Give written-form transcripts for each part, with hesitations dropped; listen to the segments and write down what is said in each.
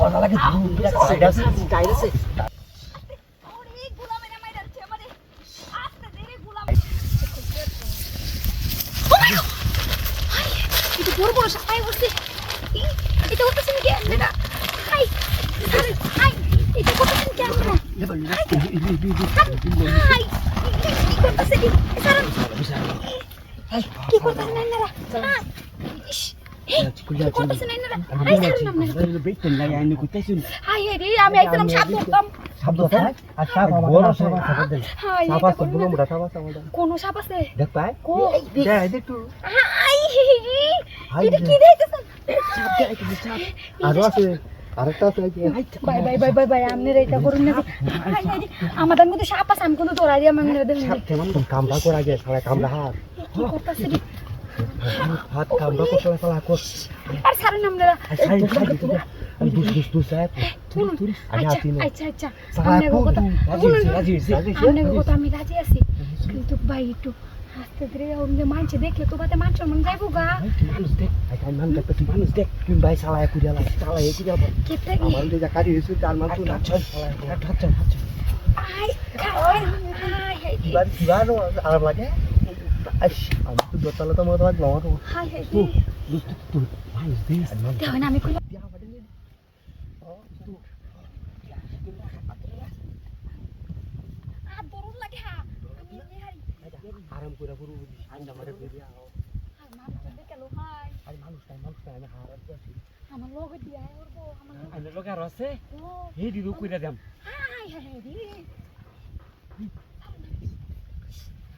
মজা লাগে সাইড আছে সাইড আছে অনেক গোলাম এরা মাইরা যাচ্ছে আমারে আস্তে ধীরে গোলাম এটা বড় বড় সাপাই বসছে এটা হচ্ছে কি এটা হাই হাই এটা করতেছেন কি আপনারা হাই কি করতেছে কি সারা কি করতেছেন আপনারা ইস কি করতেছেন আপনারা হাই সারা নাম না বেটেন না আইনে কইতেছুন হাই রে আমি আইতাম সাপ ধরতাম সাপ ধরতাম আর সাপ বড় সাপ দেন সাপ আছে বড় মোটা সাপ আছে কোন সাপ আছে দেখ পায় কো দেখ তুই হাই এটা কি দেখতেছেন সাপ দেখ সাপ আরো আছে আরেকটা আছে bye bye bye bye bye আমনে এটা করুন না আমাদের মধ্যে সাপ আছে আমি কোন তোরাই দিয়া মাংনে দেন সাপ কেমন কামড়া করা যায় সারা কামড়া হাত কি করতেছে হাত কামড়া করতে পালা কর আর সারা নাম না আমি দুস সাহেব তুই আগে আছি না আচ্ছা আচ্ছা আমনে কথা রাজি আমনে কথা আমি রাজি আছি কিন্তু ভাই একটু আস্তে ধীরে ওমনে মানছে দেখলে তো বাতে মানছ মন যাইবো গা মানুষ দেখ আই মান দেখতে মানুষ দেখ তুই ভাই সালায় কুড়ালা সালায় কুড়ালা কেতে আমার যে কারি হইছে তার মান তো না ছয় সালায় ঠাচ্চা আই খাওয়ার বাড়ি আরাম লাগে আইস আমি তো দোতলা তো মত লাগলো আমার হাই হাই তুই মানুষ দেখ দেখ না আমি কইলা আ দরুন লাগে হা আমি হারি আরাম করে পুরো আন্ডা মারে বেরিয়া আর মানুষ দেখে লো হাই আরে মানুষ নাই আমি হারাম করছি আমার লগে দিয়া করবো আমার আন্ডা লোক আর আছে ও এই দিদু কইরা দেম হাই হাই রে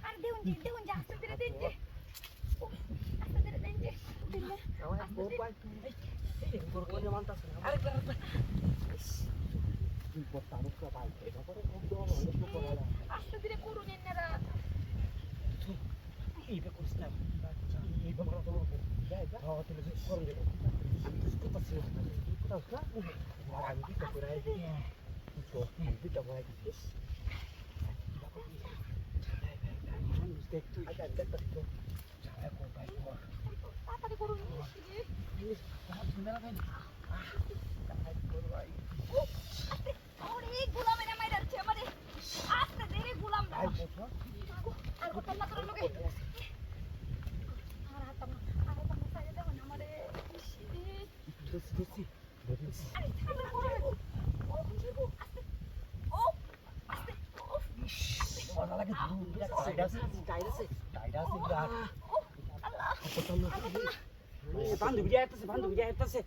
আর দেউন যা আস্তে ধীরে দেন যে আস্তে ধীরে দেন যে আমার বউ পাই এই বড় করে মানতাছ আরে তুই বড় মুখ পাই এটা করে খুব দম অনেক পড়ালা আস্তে ধীরে করুন এনারা এইটা করিস না এইটা বড় তো যাই যা হাওয়া তুলে করুন দেব আমি তো পাচ্ছি কোথাও না আমি কি করে আইছি তো আমি তো বড় আইছি দেখ তুই আচ্ছা দেখ তো যাই কর ভাই কর তাড়াতাড়ি করুন অনেক গোলাম এরা মাইরা যাচ্ছে আমারে আস্তে ধীরে গোলাম আর কথা না তোর লগে আর হাতাম না সাইডে দেখো না আমারে দেখছি আরে ছাড়ো ও আস্তে মজা লাগে সাইড আছে বিরাট আল্লাহ বান্ধবী যাইতেছে বান্ধবী যাইতেছে